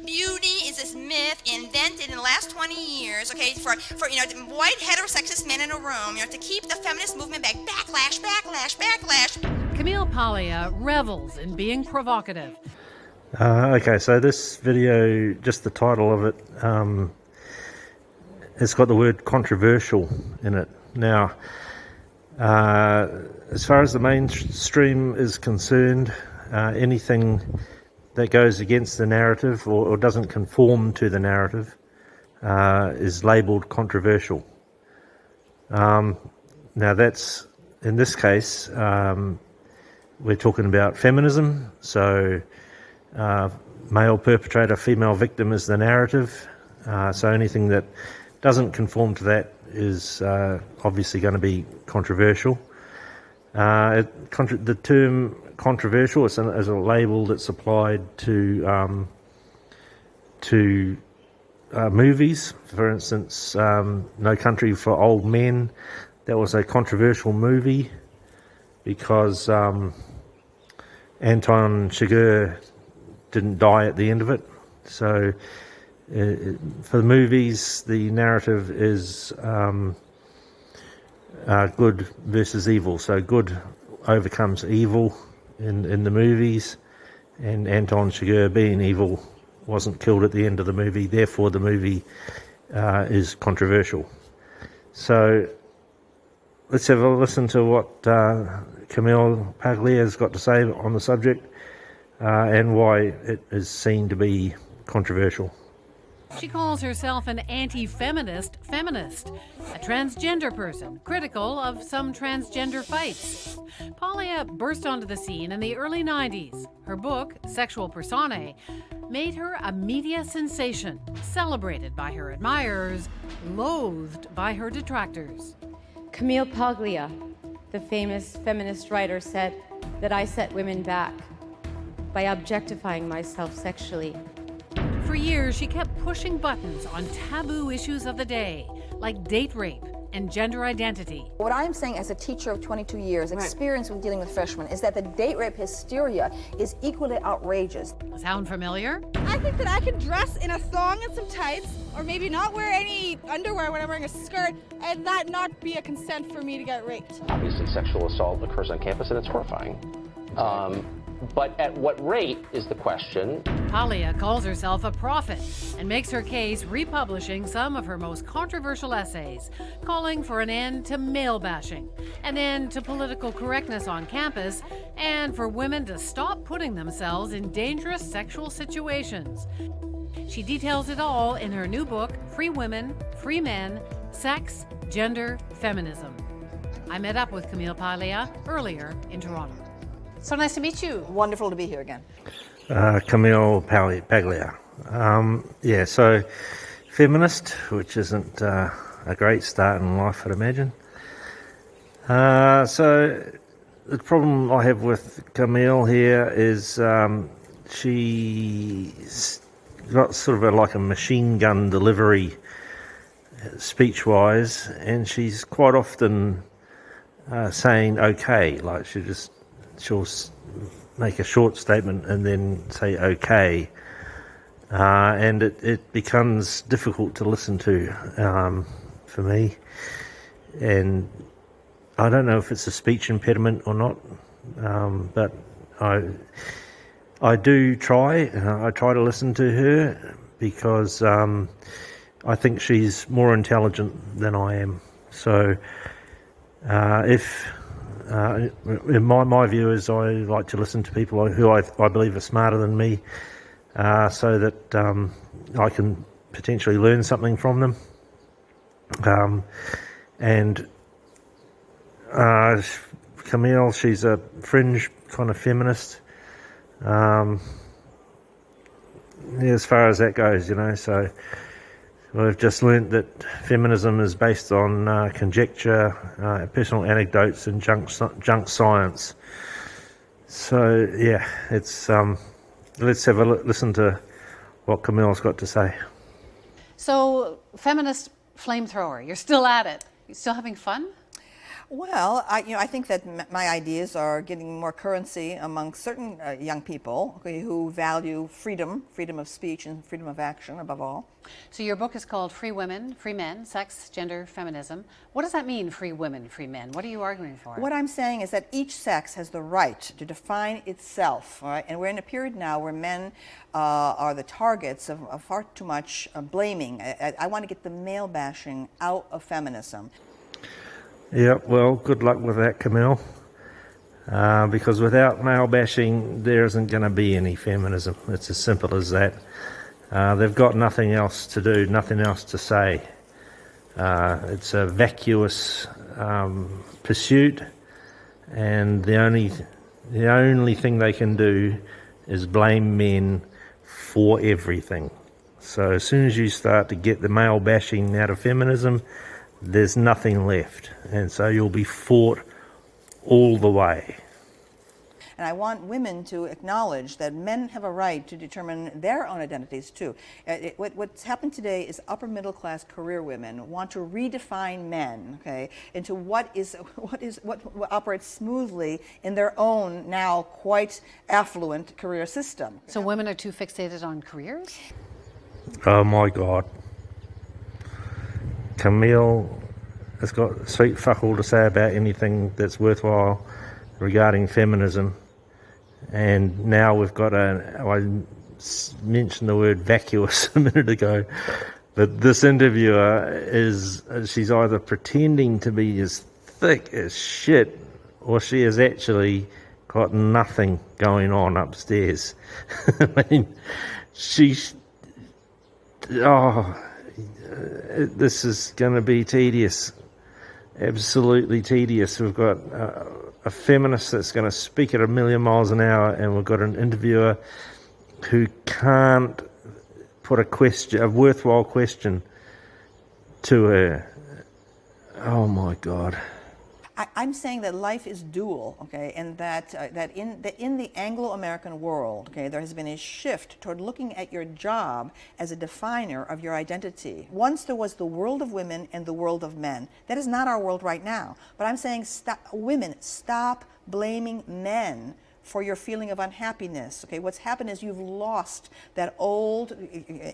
Beauty is this myth invented in the last 20 years, okay, for white heterosexist men in a room, to keep the feminist movement back. Backlash, backlash, backlash. Camille Paglia revels in being provocative. Okay, so this video, just the title of it, it's got the word controversial in it. Now, as far as the mainstream is concerned, anything that goes against the narrative or doesn't conform to the narrative is labelled controversial. Now that's, in this case, we're talking about feminism, so male perpetrator, female victim is the narrative, so anything that doesn't conform to that is obviously going to be controversial. The term controversial is a label that's applied to movies. For instance, No Country for Old Men, that was a controversial movie because Anton Chigurh didn't die at the end of it. So for the movies, the narrative is good versus evil. So good overcomes evil in the movies, and Anton Chigurh, being evil, wasn't killed at the end of the movie. Therefore, the movie is controversial. So let's have a listen to what Camille Paglia has got to say on the subject and why it is seen to be controversial. She calls herself an anti-feminist feminist, a transgender person, critical of some transgender fights. Paglia burst onto the scene in the early 90s. Her book, Sexual Personae, made her a media sensation, celebrated by her admirers, loathed by her detractors. Camille Paglia, the famous feminist writer, said that I set women back by objectifying myself sexually. For years, she kept pushing buttons on taboo issues of the day, like date rape and gender identity. What I'm saying as a teacher of 22 years, experience with dealing with freshmen, is that the date rape hysteria is equally outrageous. Sound familiar? I think that I can dress in a thong and some tights, or maybe not wear any underwear when I'm wearing a skirt, and that not be a consent for me to get raped. Obviously, sexual assault occurs on campus, and it's horrifying. But at what rate is the question. Paglia calls herself a prophet and makes her case republishing some of her most controversial essays, calling for an end to male bashing, an end to political correctness on campus, and for women to stop putting themselves in dangerous sexual situations. She details it all in her new book, Free Women, Free Men, Sex, Gender, Feminism. I met up with Camille Paglia earlier in Toronto. So nice to meet you. Wonderful to be here again. Camille Paglia. So feminist, which isn't a great start in life, I'd imagine. So the problem I have with Camille here is she's got sort of like a machine gun delivery speech-wise, and she's quite often saying okay, like she'll make a short statement and then say okay, and it becomes difficult to listen to for me, and I don't know if it's a speech impediment or not, but I do try. I try to listen to her because I think she's more intelligent than I am. So in my view is I like to listen to people who I believe are smarter than me, so that I can potentially learn something from them. And Camille, she's a fringe kind of feminist, as far as that goes, so we've just learnt that feminism is based on conjecture, personal anecdotes and junk science. So yeah, it's let's have a listen to what Camille's got to say. So, feminist flamethrower, you're still at it. You still having fun? Well, I think that my ideas are getting more currency among certain young people, okay, who value freedom of speech and freedom of action above all. So your book is called Free Women, Free Men, Sex, Gender, Feminism. What does that mean, free women, free men? What are you arguing for? What I'm saying is that each sex has the right to define itself, all right? And we're in a period now where men are the targets of far too much blaming. I want to get the male bashing out of feminism. Yeah, well, good luck with that, Camille. Because without male bashing, there isn't going to be any feminism. It's as simple as that. They've got nothing else to do, nothing else to say. It's a vacuous pursuit, and the only thing they can do is blame men for everything. So as soon as you start to get the male bashing out of feminism, there's nothing left, and so you'll be fought all the way. And I want women to acknowledge that men have a right to determine their own identities too. What's happened today is upper middle class career women want to redefine men, okay, into what operates smoothly in their own now quite affluent career system. So women are too fixated on careers? Oh my God. Camille has got sweet fuck all to say about anything that's worthwhile regarding feminism. And now we've got I mentioned the word vacuous a minute ago, but this interviewer she's either pretending to be as thick as shit, or she has actually got nothing going on upstairs. I mean, this is going to be tedious, absolutely tedious. We've got a feminist that's going to speak at 1,000,000 miles an hour, and we've got an interviewer who can't put a worthwhile question to her. Oh my God. I'm saying that life is dual, okay, and that in the Anglo-American world, okay, there has been a shift toward looking at your job as a definer of your identity. Once there was the world of women and the world of men. That is not our world right now. But I'm saying, women, stop blaming men for your feeling of unhappiness. Okay, what's happened is you've lost that old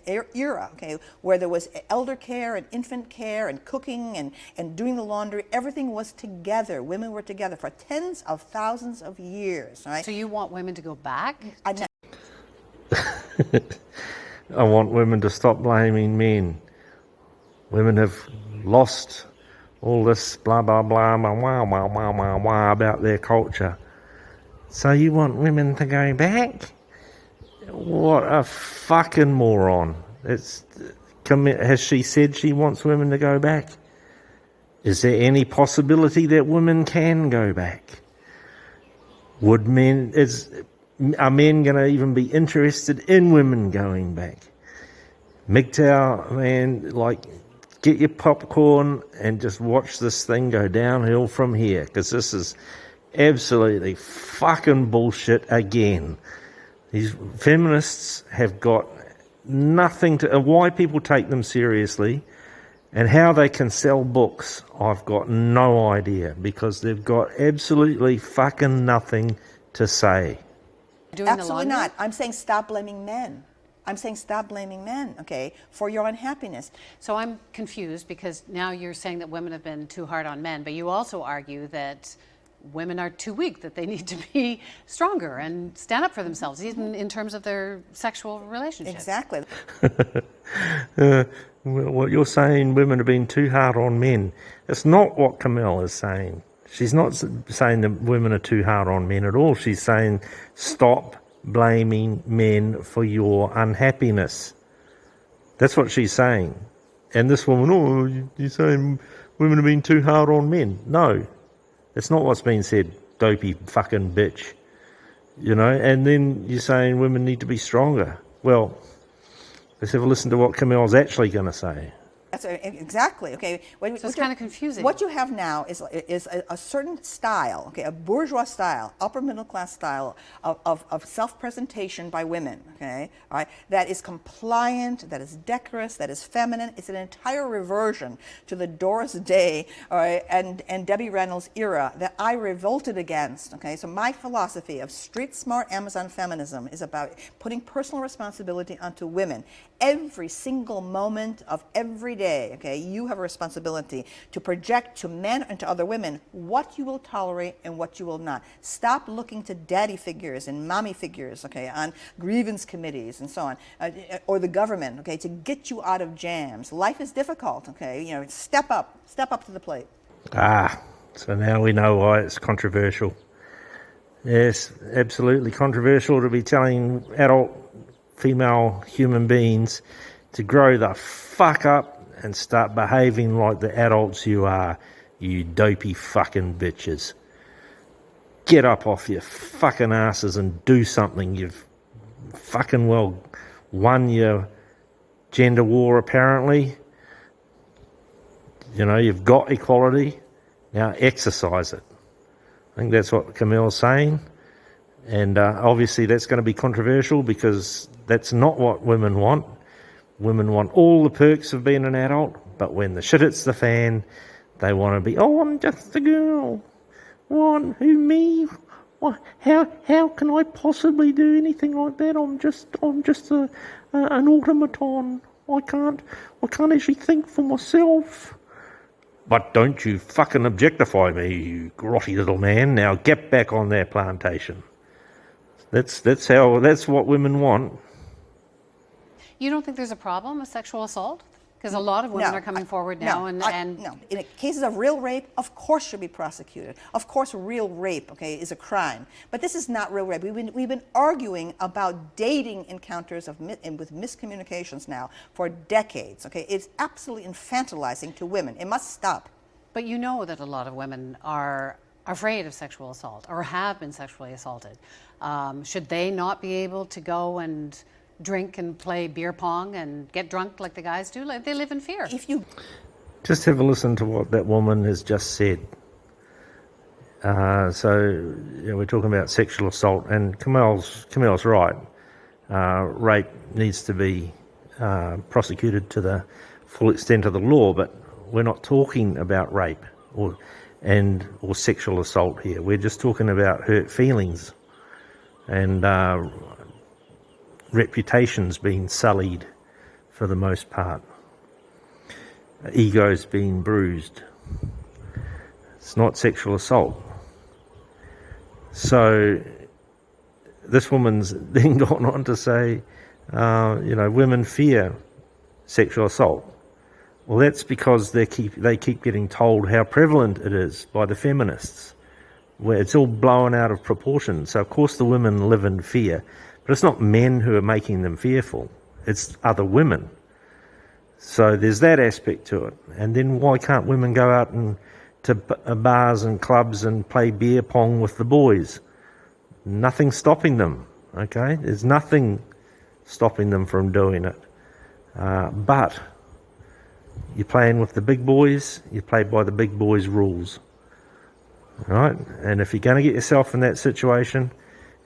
era, okay, where there was elder care and infant care and cooking and doing the laundry. Everything was together. Women were together for tens of thousands of years. Right? So you want women to go back? I want women to stop blaming men. Women have lost all this blah blah blah blah blah blah blah blah blah about their culture. So you want women to go back? What a fucking moron. Has she said she wants women to go back? Is there any possibility that women can go back? Are men going to even be interested in women going back? MGTOW, man, get your popcorn and just watch this thing go downhill from here, because this is absolutely fucking bullshit again. These feminists have got nothing to... why people take them seriously and how they can sell books, I've got no idea, because they've got absolutely fucking nothing to say. Absolutely not. I'm saying stop blaming men. I'm saying stop blaming men, okay, for your unhappiness. So I'm confused, because now you're saying that women have been too hard on men, but you also argue that women are too weak, that they need to be stronger and stand up for themselves, even in terms of their sexual relationships. Exactly. What you're saying, women have been too hard on men. It's not what Camille is saying. She's not saying that women are too hard on men at all. She's saying stop blaming men for your unhappiness. That's what she's saying. And this woman, you're saying women have been too hard on men. No. That's not what's been said, dopey fucking bitch. You know, and then you're saying women need to be stronger. Well, let's have a listen to what Camille's actually going to say. That's exactly, okay. So it's kind of confusing. What you have now is a certain style, okay, a bourgeois style, upper middle class style of self-presentation by women, okay, all right, that is compliant, that is decorous, that is feminine. It's an entire reversion to the Doris Day, all right, and Debbie Reynolds era that I revolted against, okay. So my philosophy of street smart Amazon feminism is about putting personal responsibility onto women. Every single moment of every day, okay, you have a responsibility to project to men and to other women what you will tolerate and what you will not. Stop looking to daddy figures and mommy figures, okay, on grievance committees and so on, or the government, okay, to get you out of jams. Life is difficult, okay, you know, step up to the plate. So now we know why it's controversial. Yes, absolutely controversial to be telling adult female human beings to grow the fuck up and start behaving like the adults you are, you dopey fucking bitches. Get up off your fucking asses and do something. You've fucking well won your gender war apparently. You know, you've got equality. Now exercise it. I think that's what Camille's saying. And obviously that's going to be controversial because that's not what women want. Women want all the perks of being an adult, but when the shit hits the fan, they want to be, oh, I'm just a girl. What? Who, me? What? How can I possibly do anything like that? I'm just an automaton. I can't actually think for myself. But don't you fucking objectify me, you grotty little man. Now get back on that plantation. That's what women want. You don't think there's a problem with sexual assault? Because a lot of women are coming forward now, no. In cases of real rape, of course should be prosecuted. Of course, real rape, okay, is a crime. But this is not real rape. We've been arguing about dating encounters with miscommunications now for decades. Okay, it's absolutely infantilizing to women. It must stop. But you know that a lot of women are afraid of sexual assault or have been sexually assaulted. Should they not be able to go and drink and play beer pong and get drunk like the guys do? Like, they live in fear. If you just have a listen to what that woman has just said. So we're talking about sexual assault, and Camille's right. Rape needs to be prosecuted to the full extent of the law, but we're not talking about rape or sexual assault here. We're just talking about hurt feelings and reputations being sullied for the most part, egos being bruised. It's not sexual assault. So this woman's then gone on to say, women fear sexual assault. Well, that's because they keep getting told how prevalent it is by the feminists, where it's all blown out of proportion. So of course the women live in fear. But it's not men who are making them fearful, it's other women. So there's that aspect to it. And then why can't women go out to bars and clubs and play beer pong with the boys? Nothing's stopping them, okay? There's nothing stopping them from doing it. But you're playing with the big boys, you play by the big boys' rules. Right? And if you're going to get yourself in that situation,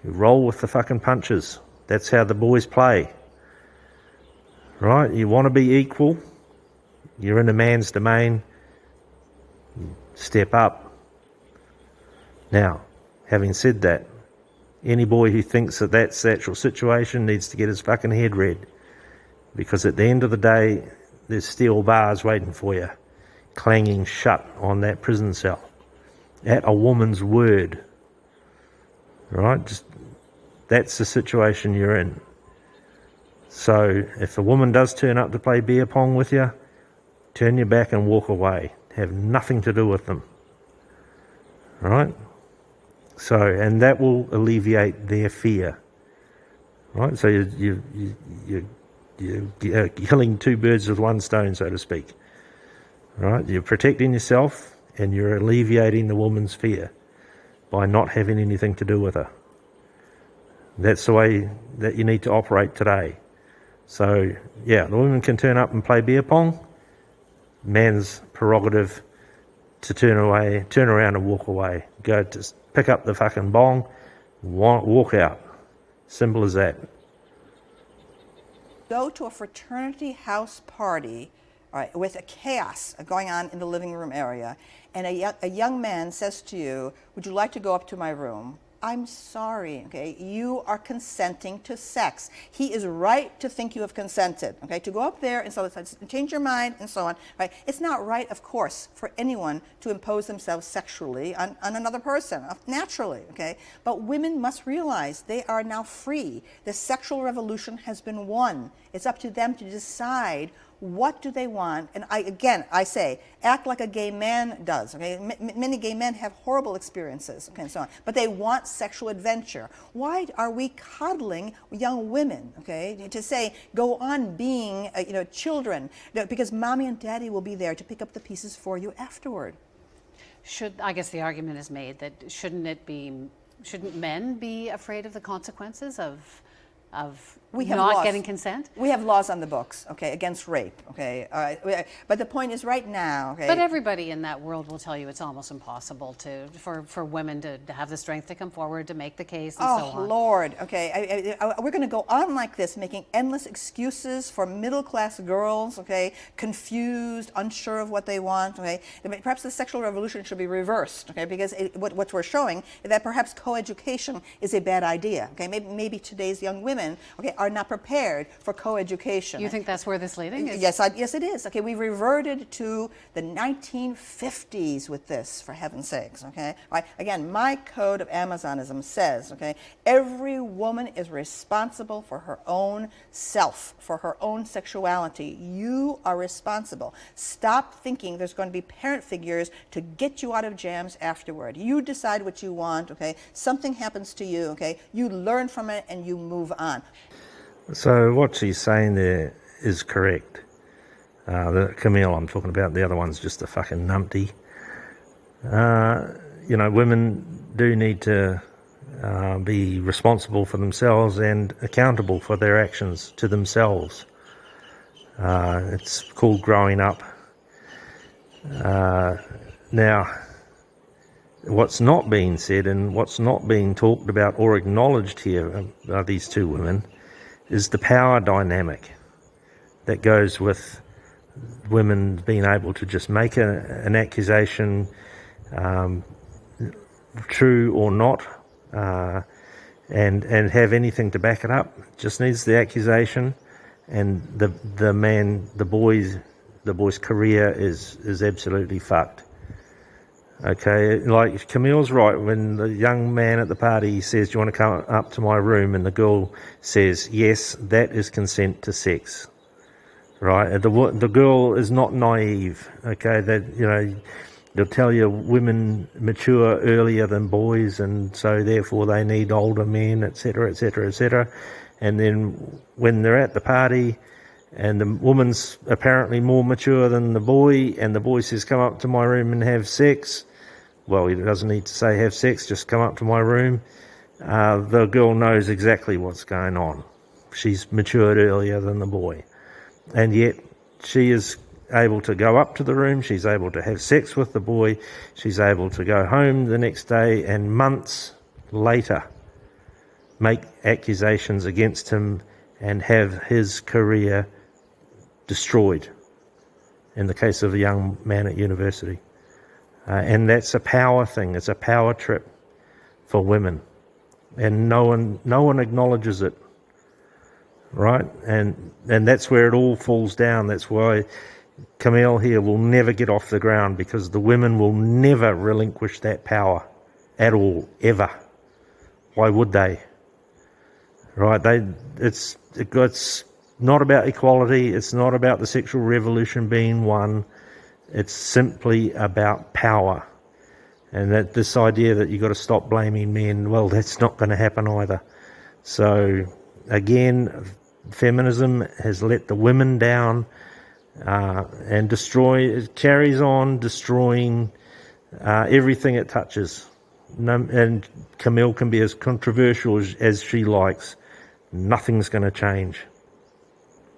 you roll with the fucking punches. That's how the boys play. Right? You want to be equal. You're in a man's domain. Step up. Now, having said that, any boy who thinks that that's the actual situation needs to get his fucking head read. Because at the end of the day, there's steel bars waiting for you, clanging shut on that prison cell. At a woman's word. Right? Just that's the situation you're in. So if a woman does turn up to play beer pong with you, turn your back and walk away. Have nothing to do with them. Right? So, and that will alleviate their fear. Right? So you're killing two birds with one stone, so to speak. Right? You're protecting yourself and you're alleviating the woman's fear by not having anything to do with her. That's the way that you need to operate today. So, yeah, the women can turn up and play beer pong, man's prerogative to turn around and walk away. Go to pick up the fucking bong, walk out. Simple as that. Go to a fraternity house party, all right, with a chaos going on in the living room area, and a young man says to you, would you like to go up to my room? I'm sorry, okay, you are consenting to sex. He is right to think you have consented, okay, to go up there and so change your mind and so on, right? It's not right, of course, for anyone to impose themselves sexually on another person, naturally, okay? But women must realize they are now free. The sexual revolution has been won. It's up to them to decide what do they want? And I say, act like a gay man does. Okay, many gay men have horrible experiences, okay, and so on. But they want sexual adventure. Why are we coddling young women? Okay, to say go on being, children, because mommy and daddy will be there to pick up the pieces for you afterward. I guess the argument is made that shouldn't men be afraid of the consequences of not getting consent? We have laws on the books, okay, against rape, okay. But the point is, right now, okay. But everybody in that world will tell you it's almost impossible for women to have the strength to come forward to make the case and so on. Oh Lord, okay. We're going to go on like this, making endless excuses for middle-class girls, okay, confused, unsure of what they want, okay. Perhaps the sexual revolution should be reversed, okay, because what we're showing is that perhaps coeducation is a bad idea, okay. Maybe today's young women, okay, are not prepared for coeducation. You think that's where this leading is? Yes, yes, it is. Okay, we reverted to the 1950s with this, for heaven's sakes. Okay, right. Again, my code of Amazonism says, okay, every woman is responsible for her own self, for her own sexuality. You are responsible. Stop thinking there's going to be parent figures to get you out of jams afterward. You decide what you want. Okay, something happens to you. Okay, you learn from it and you move on. So what she's saying there is correct. The Camille I'm talking about, the other one's just a fucking numpty. Women do need to be responsible for themselves and accountable for their actions to themselves. It's called growing up. Now, what's not being said and what's not being talked about or acknowledged here by these two women is the power dynamic that goes with women being able to just make an accusation, true or not, and have anything to back it up. Just needs the accusation, and the boy's career is absolutely fucked. Okay, like Camille's right, when the young man at the party says, do you want to come up to my room, and the girl says yes, that is consent to sex, right? The girl is not naive, okay, that, they'll tell you women mature earlier than boys, and so therefore they need older men, etc., etc., etc. And then when they're at the party and the woman's apparently more mature than the boy, and the boy says, come up to my room and have sex. Well, he doesn't need to say have sex, just come up to my room. The girl knows exactly what's going on. She's matured earlier than the boy. And yet she is able to go up to the room, she's able to have sex with the boy, she's able to go home the next day, and months later make accusations against him and have his career destroyed, in the case of a young man at university. And that's a power thing, it's a power trip for women, and no one acknowledges it, right? And that's where it all falls down. That's why Camille here will never get off the ground, because the women will never relinquish that power at all, ever. Why would they? Right? It's not about equality, it's not about the sexual revolution being won. It's simply about power. And that this idea that you've got to stop blaming men, well, that's not going to happen either. So, again, feminism has let the women down and it carries on destroying everything it touches. And Camille can be as controversial as she likes. Nothing's going to change.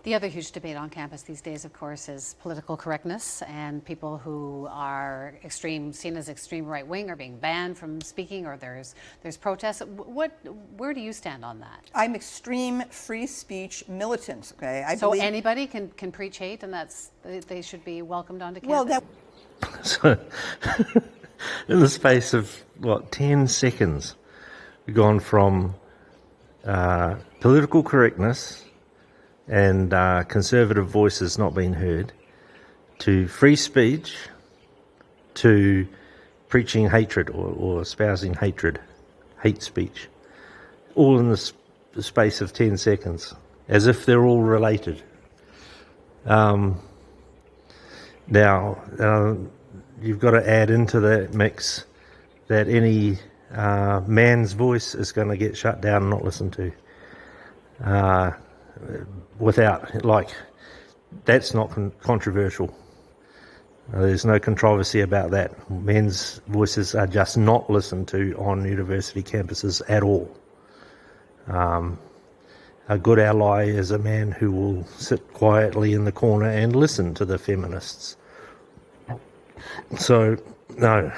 The other huge debate on campus these days, of course, is political correctness, and people who are seen as extreme right-wing are being banned from speaking, or there's protests. Where do you stand on that? I'm extreme free speech militant. Okay, so anybody can preach hate, and they should be welcomed onto campus. Well, so in the space of 10 seconds, we've gone from political correctness and conservative voices not being heard, to free speech, to preaching hatred or espousing hate speech, all in the space of 10 seconds, as if they're all related. Now, you've got to add into that mix that any man's voice is going to get shut down and not listened to. That's not controversial. There's no controversy about that. Men's voices are just not listened to on university campuses at all. A good ally is a man who will sit quietly in the corner and listen to the feminists. So, no.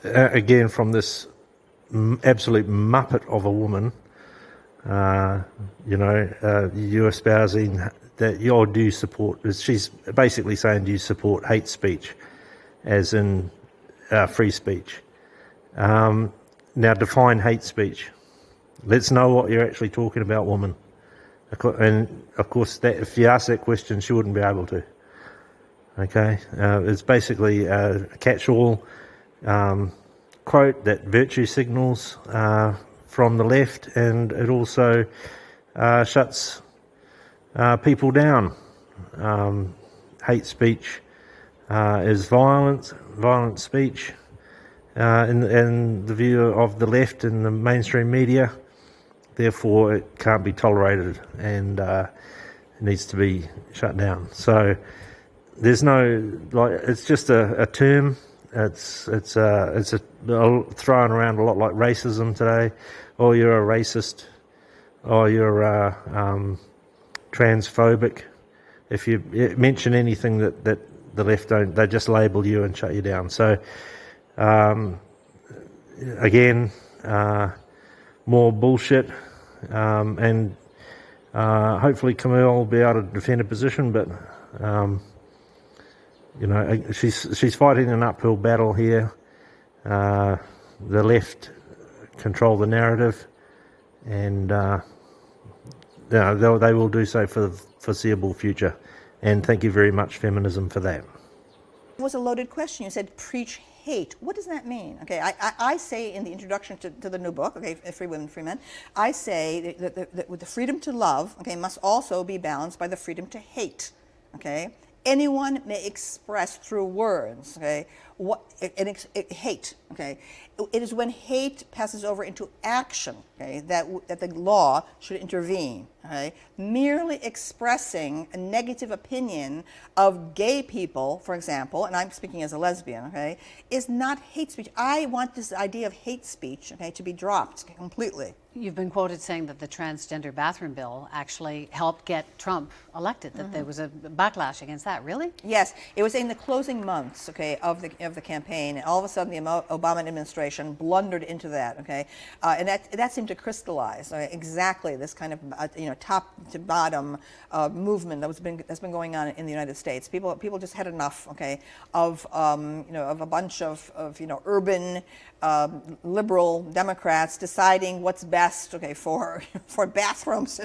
Again, from this absolute muppet of a woman, you espousing that do support, she's basically saying, do you support hate speech, as in free speech? Now define hate speech. Let's know what you're actually talking about, woman. And of course, if you ask that question, she wouldn't be able to. Okay, it's basically a catch-all quote that virtue signals from the left, and it also shuts people down. Hate speech is violent speech in the view of the left and the mainstream media. Therefore, it can't be tolerated and it needs to be shut down. So there's no, it's just a term. It's thrown around a lot like racism today. Oh, you're a racist. Oh, you're transphobic. If you mention anything that the left don't, they just label you and shut you down. So again, more bullshit, and hopefully Camille will be able to defend a position, but she's fighting an uphill battle here. The left control the narrative, and they will do so for the foreseeable future. And thank you very much, feminism, for that. It was a loaded question. You said preach hate. What does that mean? Okay, I say in the introduction to the new book, okay, Free Women, Free Men, I say that with the freedom to love, okay, must also be balanced by the freedom to hate. Okay, anyone may express through words, okay, hate. Okay, it is when hate passes over into action, okay, that the law should intervene. Okay, merely expressing a negative opinion of gay people, for example, and I'm speaking as a lesbian, okay, is not hate speech. I want this idea of hate speech, okay, to be dropped completely. You've been quoted saying that the transgender bathroom bill actually helped get Trump elected, that there was a backlash against that. Really? Yes, it was in the closing months, okay, of the campaign. All of a sudden, the Obama administration blundered into that, okay, and that seemed to crystallize exactly this kind of top to bottom movement that's been going on in the United States. People just had enough, okay, of of a bunch of urban liberal Democrats deciding what's best, okay, for bathrooms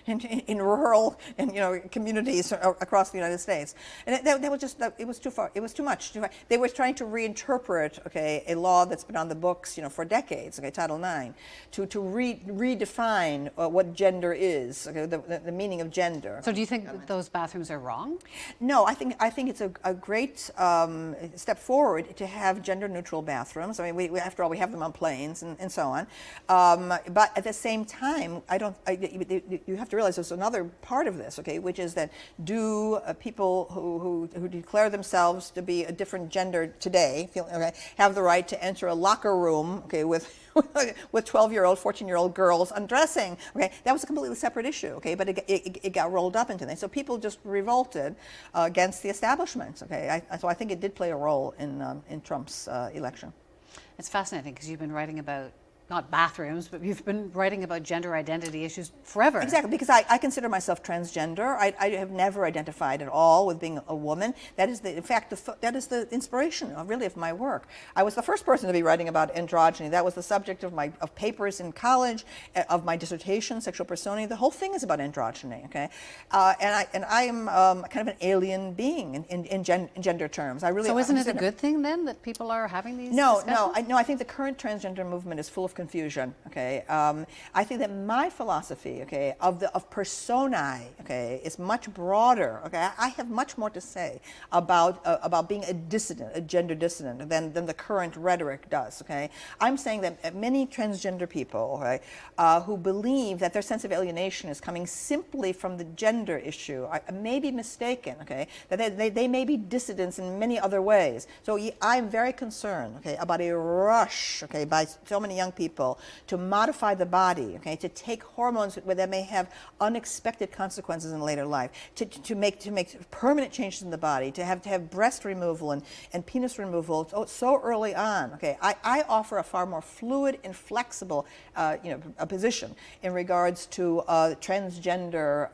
in rural and communities across the United States, and that was just, it was too far. It was too much. They were trying to reinterpret, okay, a law that's been on the books, for decades, okay, Title IX, to redefine what gender is, okay, the meaning of gender. So do you think that those bathrooms are wrong? No, I think it's a great step forward to have gender-neutral bathrooms. I mean, after all, we have them on planes and so on. But at the same time, you have to realize there's another part of this, okay, which is that do people who declare themselves to be a different gender today have the right to enter a locker room, okay, with with 12-year-old, 14-year-old girls undressing. Okay, that was a completely separate issue. Okay, but it got rolled up into things. So people just revolted against the establishment. Okay, so I think it did play a role in Trump's election. It's fascinating because you've been writing about not bathrooms, but you've been writing about gender identity issues forever. Exactly, because I consider myself transgender. I have never identified at all with being a woman. That is, in fact, that is the inspiration, really, of my work. I was the first person to be writing about androgyny. That was the subject of papers in college, of my dissertation, Sexual Personae. The whole thing is about androgyny. Okay, and I am kind of an alien being in gender terms. I really. So isn't it a good thing then that people are having these? No, I think the current transgender movement is full of confusion. Okay, I think that my philosophy, okay, of personae, okay, is much broader. Okay, I have much more to say about being a dissident, a gender dissident, than the current rhetoric does. Okay, I'm saying that many transgender people, okay, who believe that their sense of alienation is coming simply from the gender issue, may be mistaken. Okay, that they may be dissidents in many other ways. So I'm very concerned, okay, about a rush, okay, by so many young people to modify the body, okay, to take hormones that may have unexpected consequences in later life, to make permanent changes in the body, to have breast removal and penis removal so early on. Okay, I offer a far more fluid and flexible, a position in regards to transgender,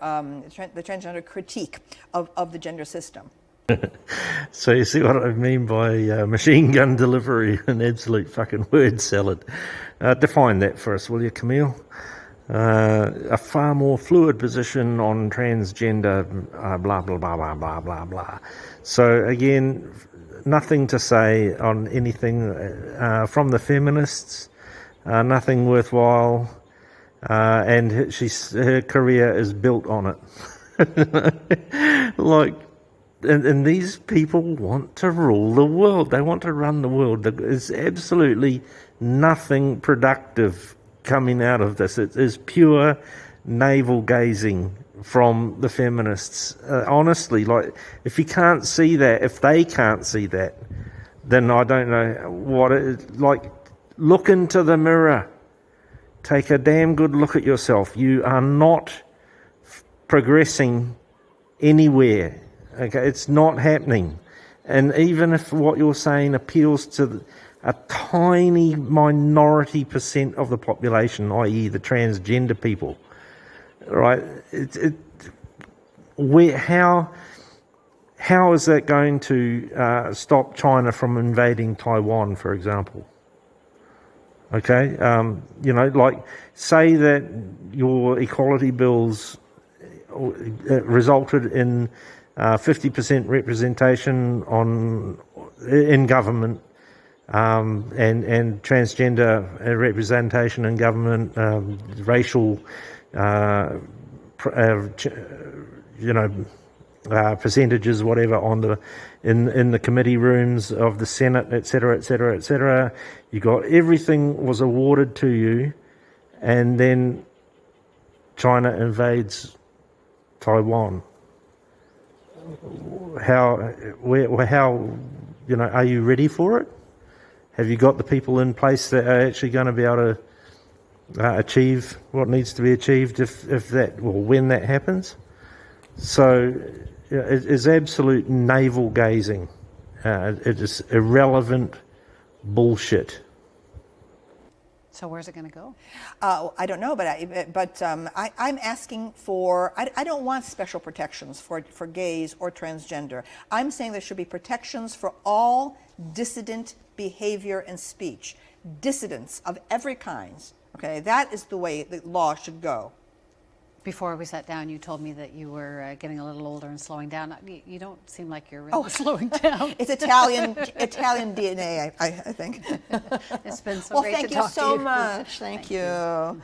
the transgender critique of the gender system. So you see what I mean by machine gun delivery and absolute fucking word salad. Define that for us, will you, Camille? A far more fluid position on transgender, blah, blah, blah, blah, blah, blah, blah. So again, nothing to say on anything from the feminists, nothing worthwhile, and her career is built on it. Like, and these people want to rule the world. They want to run the world. There's absolutely nothing productive coming out of this. It is pure navel gazing from the feminists. Honestly, like, if you can't see that, if they can't see that, then I don't know what it is. Like, look into the mirror. Take a damn good look at yourself. You are not progressing anywhere. Okay, it's not happening. And even if what you're saying appeals to a tiny minority percent of the population, i.e. the transgender people, right? How is that going to stop China from invading Taiwan, for example? Okay, like, say that your equality bills resulted in 50% representation in government, and transgender representation in government, racial, percentages, whatever, in the committee rooms of the Senate, etc., etc., etc. You got everything was awarded to you, and then China invades Taiwan. How are you ready for it? Have you got the people in place that are actually going to be able to achieve what needs to be achieved when that happens? So it is absolute navel gazing. It is irrelevant bullshit. So where's it going to go? I don't know, but I'm asking for. I don't want special protections for gays or transgender. I'm saying there should be protections for all dissident behavior and speech, dissidents of every kind. Okay, that is the way the law should go. Before we sat down, you told me that you were getting a little older and slowing down. You don't seem like you're really slowing down. It's Italian DNA, I think. It's been so great to talk to you. Well, thank you so much. Thank you.